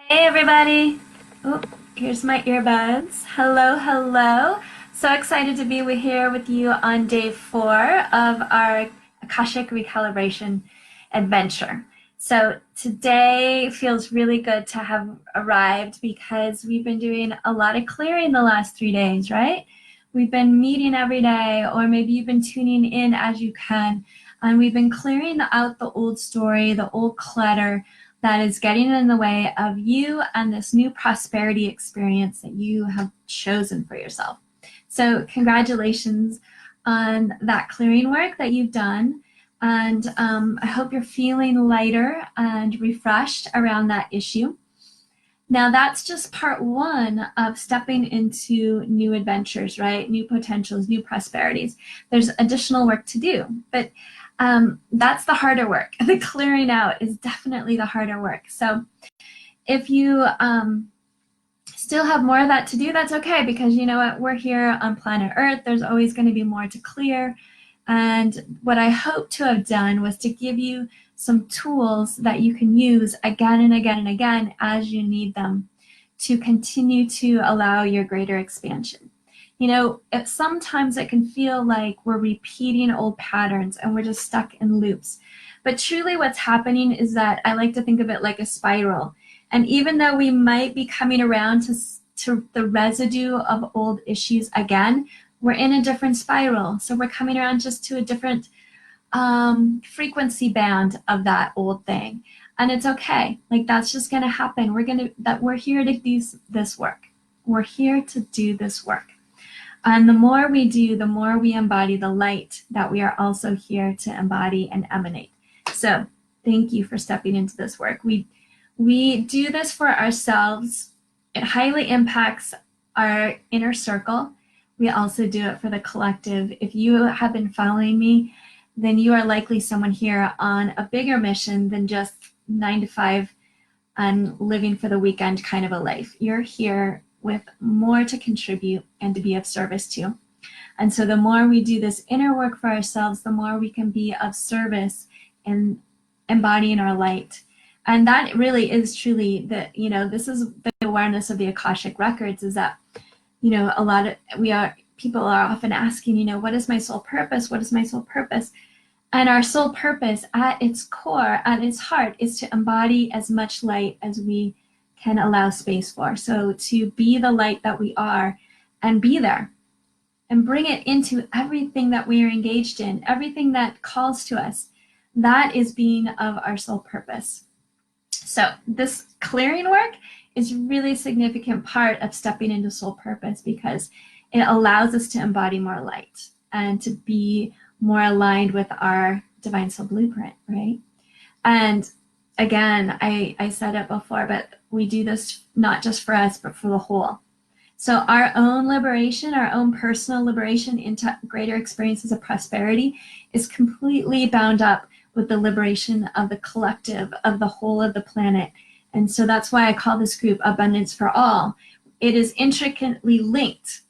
Hey everybody! Oh, here's my earbuds. Hello, hello. So excited to be here with you on day 4 of our Akashic Recalibration adventure. So today feels really good to have arrived because we've been doing a lot of clearing the last 3 days, right? We've been meeting every day, or maybe you've been tuning in as you can, and we've been clearing out the old story, the old clutter, that is getting in the way of you and this new prosperity experience that you have chosen for yourself. So congratulations on that clearing work that you've done. And I hope you're feeling lighter and refreshed around that issue. Now that's just part 1 of stepping into new adventures, right? New potentials, new prosperities. There's additional work to do, but that's the harder work. The clearing out is definitely the harder work. So if you still have more of that to do, that's okay, because you know what? We're here on planet Earth. There's always going to be more to clear. And what I hope to have done was to give you some tools that you can use again and again and again as you need them to continue to allow your greater expansion. You know, sometimes it can feel like we're repeating old patterns and we're just stuck in loops. But truly what's happening is that I like to think of it like a spiral. And even though we might be coming around to the residue of old issues again, we're in a different spiral. So we're coming around just to a different frequency band of that old thing. And it's okay. Like, that's just going to happen. We're here to do this work. We're here to do this work. And the more we do, the more we embody the light that we are also here to embody and emanate. So thank you for stepping into this work. We do this for ourselves. It highly impacts our inner circle. We also do it for the collective. If you have been following me, then you are likely someone here on a bigger mission than just 9 to 5 and living for the weekend kind of a life. You're here with more to contribute and to be of service to. And so the more we do this inner work for ourselves, the more we can be of service in embodying our light. And that really is truly this is the awareness of the Akashic records, is that, people are often asking, what is my soul purpose? What is my soul purpose? And our soul purpose at its core, at its heart, is to embody as much light as we can allow space for. So to be the light that we are and be there and bring it into everything that we are engaged in, everything that calls to us, that is being of our soul purpose. So this clearing work is really a significant part of stepping into soul purpose, because it allows us to embody more light and to be more aligned with our divine soul blueprint, right? And again, I said it before, but we do this not just for us, but for the whole. So our own liberation, our own personal liberation into greater experiences of prosperity is completely bound up with the liberation of the collective, of the whole of the planet. And so that's why I call this group Abundance for All. It is intricately linked.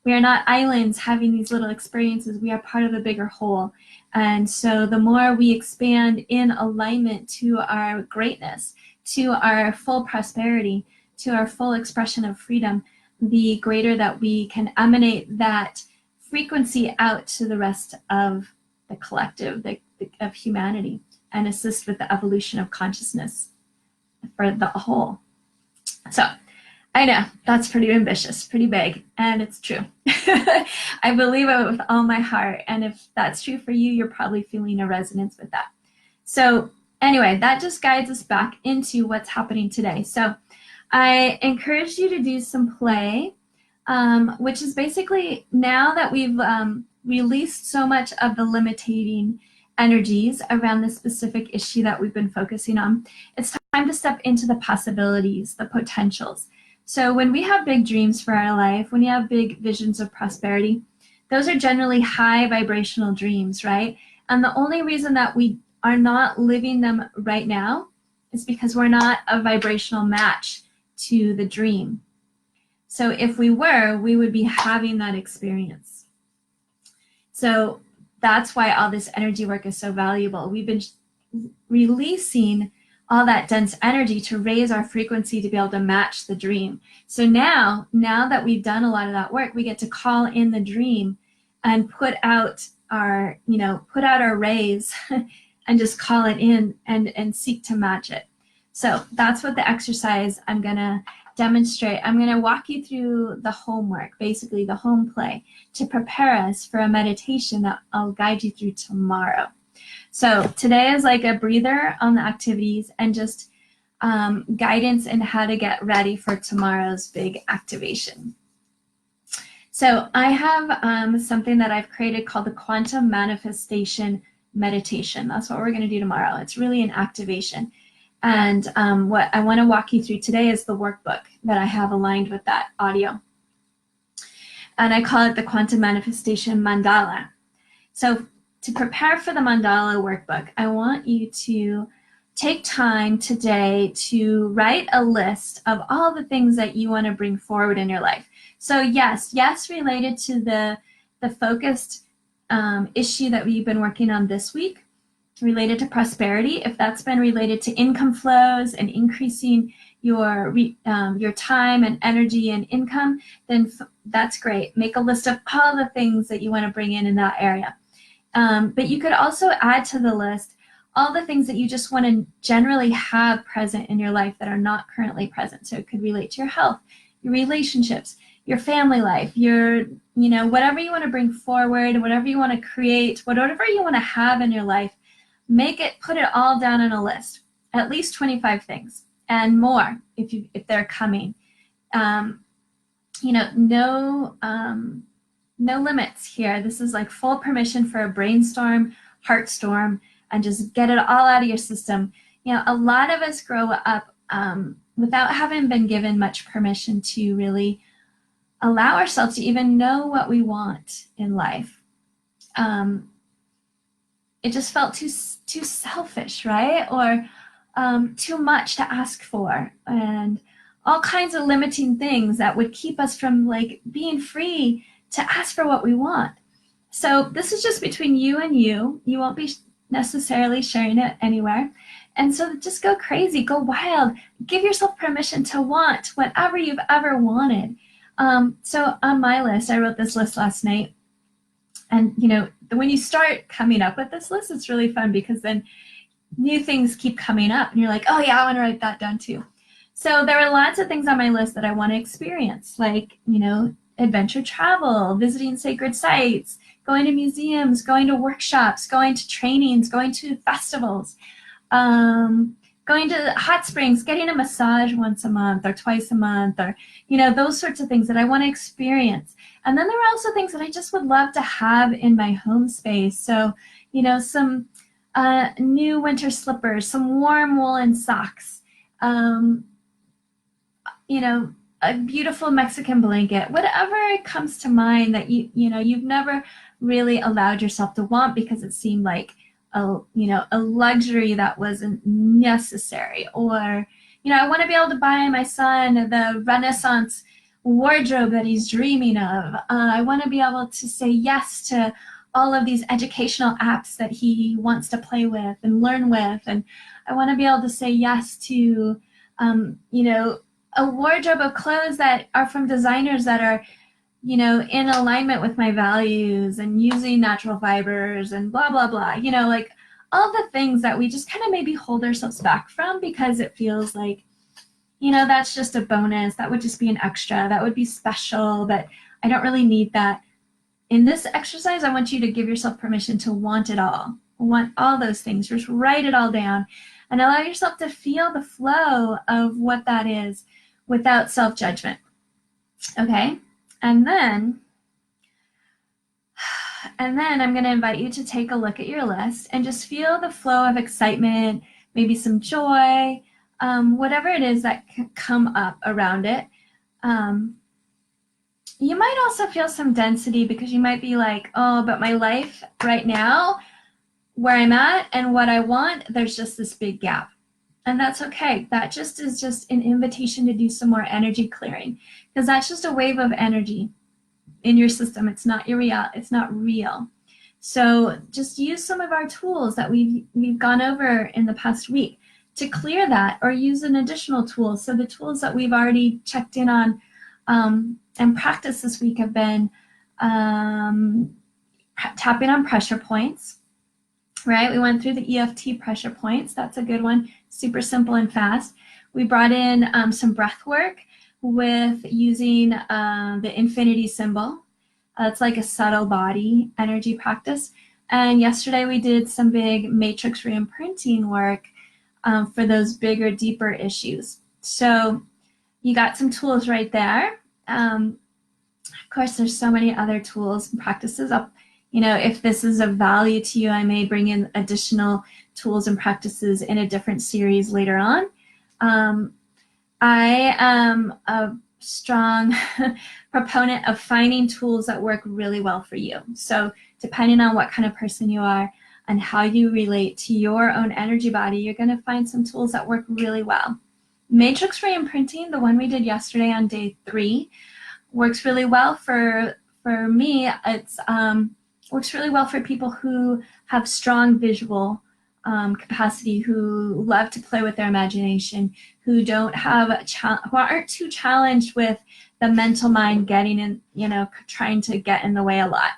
We are not islands having these little experiences. We are part of a bigger whole. And so the more we expand in alignment to our greatness, to our full prosperity, to our full expression of freedom, the greater that we can emanate that frequency out to the rest of the collective, of humanity, and assist with the evolution of consciousness for the whole. So I know that's pretty ambitious, pretty big, and it's true. I believe it with all my heart, and if that's true for you, you're probably feeling a resonance with that. So anyway, that just guides us back into what's happening today. So I encourage you to do some play, which is basically, now that we've released so much of the limiting energies around the specific issue that we've been focusing on, it's time to step into the possibilities, the potentials. So when we have big dreams for our life, when you have big visions of prosperity, those are generally high vibrational dreams, right? And the only reason that we are not living them right now is because we're not a vibrational match to the dream. So if we were, we would be having that experience. So that's why all this energy work is so valuable. We've been releasing all that dense energy to raise our frequency to be able to match the dream. So now that we've done a lot of that work, we get to call in the dream and put out our rays and just call it in and seek to match it. So that's what the exercise I'm going to demonstrate. I'm going to walk you through the homework, basically the home play, to prepare us for a meditation that I'll guide you through tomorrow. So today is like a breather on the activities and just guidance in how to get ready for tomorrow's big activation. So I have something that I've created called the Quantum Manifestation Meditation. That's what we're going to do tomorrow. It's really an activation. And what I want to walk you through today is the workbook that I have aligned with that audio. And I call it the Quantum Manifestation Mandala. So to prepare for the mandala workbook, I want you to take time today to write a list of all the things that you want to bring forward in your life. So yes, related to the focused issue that we've been working on this week, related to prosperity. If that's been related to income flows and increasing your time and energy and income, then that's great. Make a list of all the things that you want to bring in that area. But you could also add to the list all the things that you just want to generally have present in your life that are not currently present. So it could relate to your health, your relationships, your family life, your, whatever you want to bring forward, whatever you want to create, whatever you want to have in your life, put it all down on a list, at least 25 things and more if they're coming. No limits here. This is like full permission for a brainstorm, heart storm, and just get it all out of your system. A lot of us grow up without having been given much permission to really allow ourselves to even know what we want in life. It just felt too selfish, right? Or too much to ask for, and all kinds of limiting things that would keep us from like being free to ask for what we want. So this is just between you and you. You won't be necessarily sharing it anywhere. And so just go crazy, go wild, give yourself permission to want whatever you've ever wanted. So on my list, I wrote this list last night. And when you start coming up with this list, it's really fun because then new things keep coming up and you're like, oh yeah, I want to write that down too. So there are lots of things on my list that I want to experience, like, adventure travel, visiting sacred sites, going to museums, going to workshops, going to trainings, going to festivals, going to hot springs, getting a massage once a month or twice a month, or, those sorts of things that I want to experience. And then there are also things that I just would love to have in my home space. So, some new winter slippers, some warm woolen socks, a beautiful Mexican blanket, whatever comes to mind that you've never really allowed yourself to want because it seemed like a luxury that wasn't necessary. Or, I want to be able to buy my son the Renaissance wardrobe that he's dreaming of. I want to be able to say yes to all of these educational apps that he wants to play with and learn with. And I want to be able to say yes to, a wardrobe of clothes that are from designers that are, in alignment with my values and using natural fibers and blah, blah, blah, like all the things that we just kind of maybe hold ourselves back from because it feels like, that's just a bonus. That would just be an extra. That would be special, but I don't really need that. In this exercise, I want you to give yourself permission to want it all. Want all those things. Just write it all down and allow yourself to feel the flow of what that is without self-judgment. Okay? And then I'm going to invite you to take a look at your list and just feel the flow of excitement, maybe some joy, whatever it is that can come up around it. You might also feel some density because you might be like, oh, but my life right now, where I'm at and what I want, there's just this big gap. And that's okay. That just is just an invitation to do some more energy clearing, because that's just a wave of energy in your system. It's not it's not real. So just use some of our tools that we've gone over in the past week to clear that or use an additional tool. So the tools that we've already checked in on and practiced this week have been tapping on pressure points, right? We went through the EFT pressure points. That's a good one, super simple and fast. We brought in some breath work with using the infinity symbol. It's like a subtle body energy practice. And yesterday we did some big matrix reimprinting work for those bigger, deeper issues. So you got some tools right there. Of course, there's so many other tools and practices. If this is of value to you, I may bring in additional tools and practices in a different series later on. I am a strong proponent of finding tools that work really well for you. So depending on what kind of person you are and how you relate to your own energy body, you're going to find some tools that work really well. Matrix reimprinting, the one we did yesterday on day 3, works really well for me. It's works really well for people who have strong visual capacity, who love to play with their imagination, who don't have who aren't too challenged with the mental mind getting in, trying to get in the way a lot.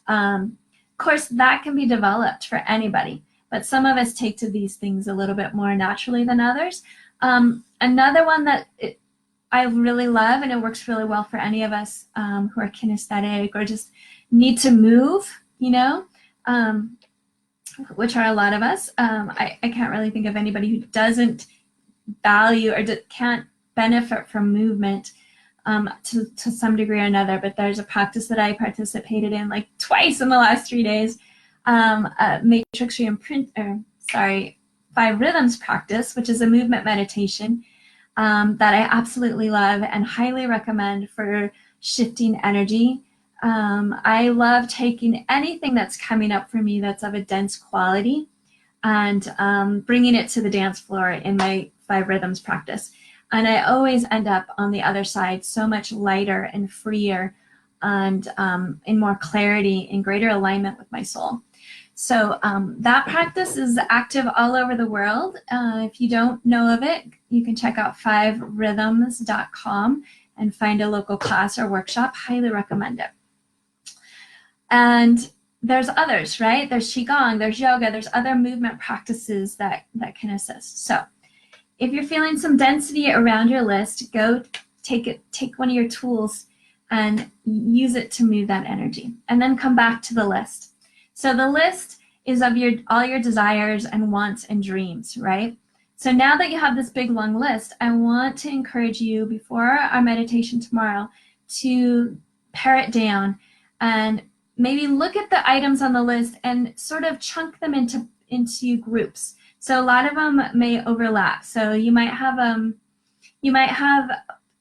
Of course, that can be developed for anybody, but some of us take to these things a little bit more naturally than others. Another one that I really love, and it works really well for any of us who are kinesthetic or just need to move, which are a lot of us. I can't really think of anybody who doesn't value or can't benefit from movement to some degree or another, but there's a practice that I participated in like twice in the last 3 days, matrix reimprinting, 5 rhythms practice, which is a movement meditation that I absolutely love and highly recommend for shifting energy. I love taking anything that's coming up for me that's of a dense quality and bringing it to the dance floor in my 5 rhythms practice. And I always end up on the other side so much lighter and freer and in more clarity, in greater alignment with my soul. So that practice is active all over the world. If you don't know of it, you can check out 5rhythms.com and find a local class or workshop. Highly recommend it. And there's others, right? There's Qigong, there's yoga, there's other movement practices that can assist. So if you're feeling some density around your list, go take one of your tools and use it to move that energy. And then come back to the list. So the list is of all your desires and wants and dreams, right? So now that you have this big long list, I want to encourage you before our meditation tomorrow to pare it down and maybe look at the items on the list and sort of chunk them into groups. So a lot of them may overlap. So you might have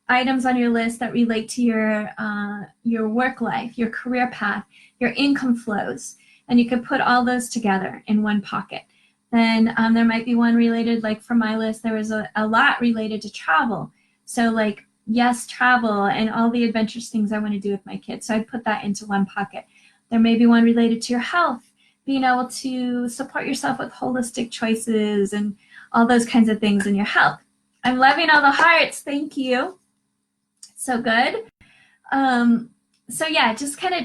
items on your list that relate to your work life, your career path, your income flows, and you could put all those together in one pocket. Then there might be one related, like for my list, there was a lot related to travel. So like, yes, travel and all the adventurous things I want to do with my kids. So I'd put that into one pocket. There may be one related to your health, being able to support yourself with holistic choices and all those kinds of things in your health. I'm loving all the hearts. Thank you. So good. So yeah, just kind of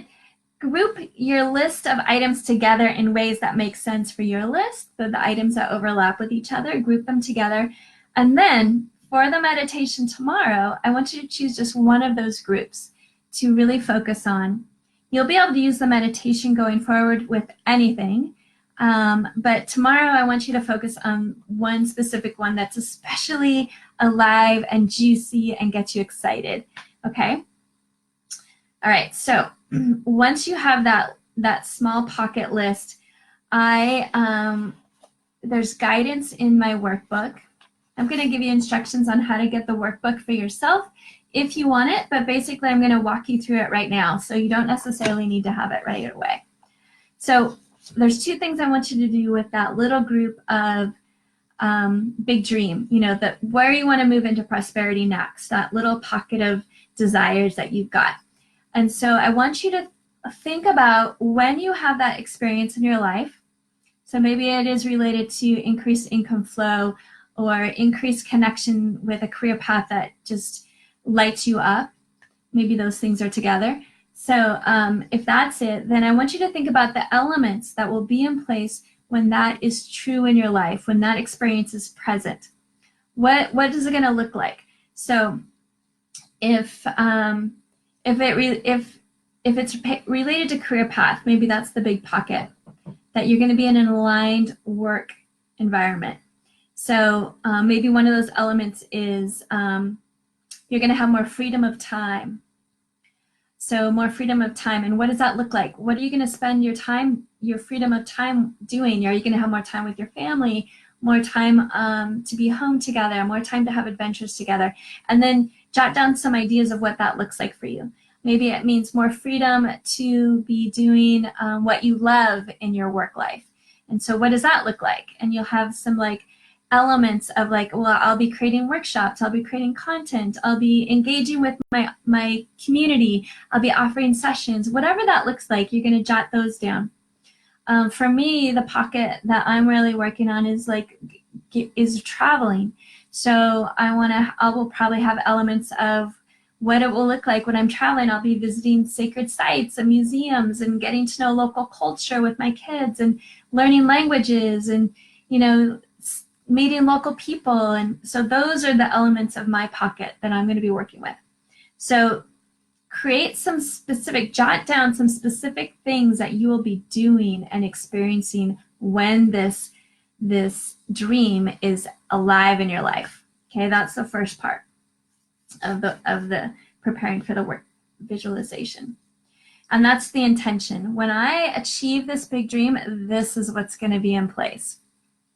group your list of items together in ways that make sense for your list. So the items that overlap with each other, group them together. And then for the meditation tomorrow, I want you to choose just one of those groups to really focus on. You'll be able to use the meditation going forward with anything. But tomorrow I want you to focus on one specific one that's especially alive and juicy and gets you excited. Okay? All right, so once you have that small pocket list, there's guidance in my workbook. I'm going to give you instructions on how to get the workbook for yourself if you want it, but basically I'm going to walk you through it right now, so you don't necessarily need to have it right away. So there's 2 things I want you to do with that little group of big dream, where you want to move into prosperity next, that little pocket of desires that you've got. And so I want you to think about when you have that experience in your life. So maybe it is related to increased income flow, or increased connection with a career path that just lights you up. Maybe those things are together. So if that's it, then I want you to think about the elements that will be in place when that is true in your life, when that experience is present. What is it going to look like? So if it's related to career path, maybe that's the big pocket, that you're going to be in an aligned work environment. So maybe one of those elements is you're going to have more freedom of time. So more freedom of time. And what does that look like? What are you going to spend your time, your freedom of time doing? Are you going to have more time with your family, more time to be home together, more time to have adventures together? And then jot down some ideas of what that looks like for you. Maybe it means more freedom to be doing what you love in your work life. And so what does that look like? And you'll have some like elements of like, well, I'll be creating workshops, I'll be creating content, I'll be engaging with my community, I'll be offering sessions, whatever that looks like, you're going to jot those down. For me, the pocket that I'm really working on is traveling. So I will probably have elements of what it will look like when I'm traveling. I'll be visiting sacred sites and museums and getting to know local culture with my kids and learning languages and, meeting local people. And so those are the elements of my pocket that I'm going to be working with. So jot down some specific things that you will be doing and experiencing when this dream is alive in your life. Okay, that's the first part of the preparing for the work visualization. And that's the intention. When I achieve this big dream, this is what's going to be in place.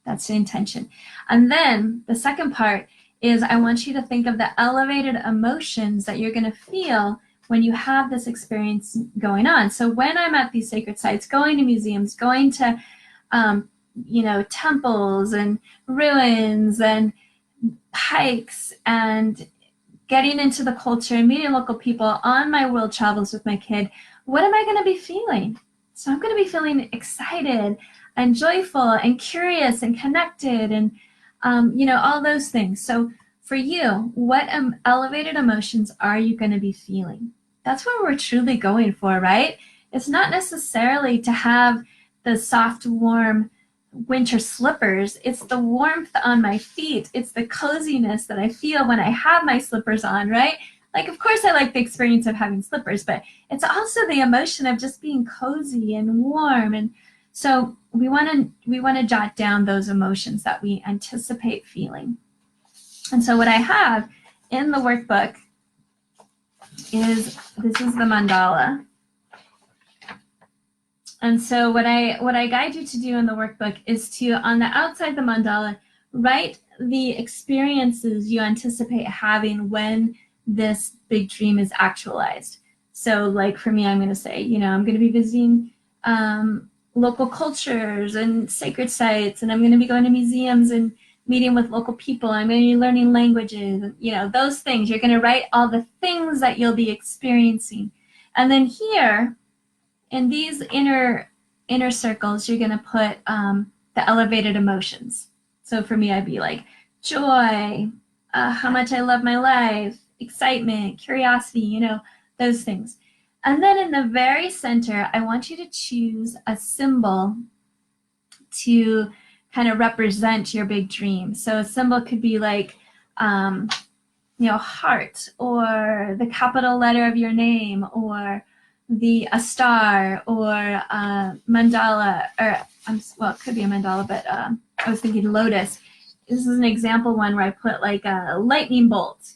That's the intention. And then the second part is I want you to think of the elevated emotions that you're going to feel when you have this experience going on. So when I'm at these sacred sites, going to museums, going to, temples and ruins and hikes and getting into the culture and meeting local people on my world travels with my kid, what am I going to be feeling? So I'm going to be feeling excited and joyful and curious and connected and, all those things. So for you, what elevated emotions are you going to be feeling? That's what we're truly going for, right? It's not necessarily to have the soft, warm winter slippers. It's the warmth on my feet. It's the coziness that I feel when I have my slippers on, right? Like, of course, I like the experience of having slippers, but it's also the emotion of just being cozy and warm. And so we want to jot down those emotions that we anticipate feeling. And so what I have in the workbook is the mandala. And so what I guide you to do in the workbook is to, on the outside of the mandala, write the experiences you anticipate having when this big dream is actualized. So like for me, I'm going to say, I'm going to be visiting local cultures and sacred sites, and I'm going to be going to museums and meeting with local people. I'm going to be learning languages, those things. You're going to write all the things that you'll be experiencing. And then here, in these inner circles, you're going to put the elevated emotions. So for me, I'd be like joy, how much I love my life, excitement, curiosity, those things. And then in the very center, I want you to choose a symbol to kind of represent your big dream. So a symbol could be like, heart, or the capital letter of your name, or a star, or mandala, it could be a mandala, but I was thinking lotus. This is an example one where I put like a lightning bolt,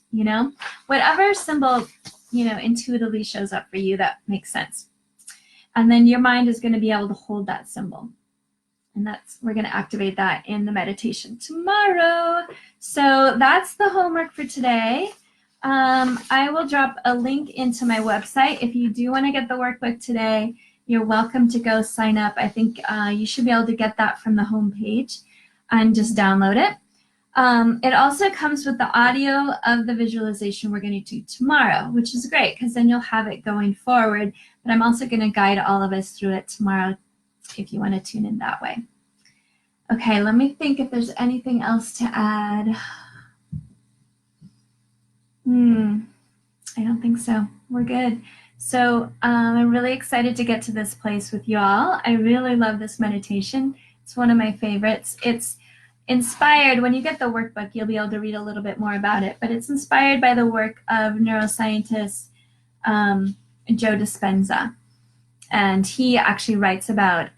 whatever symbol, intuitively shows up for you that makes sense. And then your mind is going to be able to hold that symbol. And we're going to activate that in the meditation tomorrow. So that's the homework for today. I will drop a link into my website. If you do want to get the workbook today, you're welcome to go sign up. I think you should be able to get that from the homepage and just download it. It also comes with the audio of the visualization we're going to do tomorrow, which is great because then you'll have it going forward. But I'm also going to guide all of us through it tomorrow if you want to tune in that way. Okay, let me think if there's anything else to add. I don't think so. We're good. So I'm really excited to get to this place with y'all. I really love this meditation. It's one of my favorites. It's inspired, when you get the workbook, you'll be able to read a little bit more about it, but it's inspired by the work of neuroscientist Joe Dispenza. And he actually writes about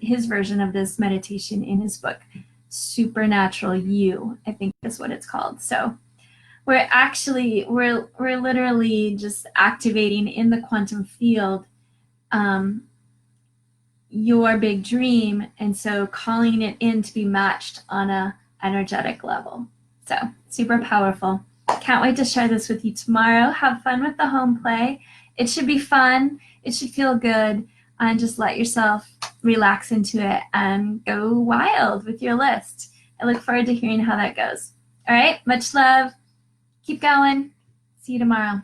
his version of this meditation in his book, Supernatural You, I think is what it's called. So we're literally just activating in the quantum field your big dream, and so calling it in to be matched on a energetic level. So super powerful. Can't wait to share this with you tomorrow. Have fun with the home play. It should be fun. It should feel good. And just let yourself relax into it and go wild with your list. I look forward to hearing how that goes. All right, much love. Keep going. See you tomorrow.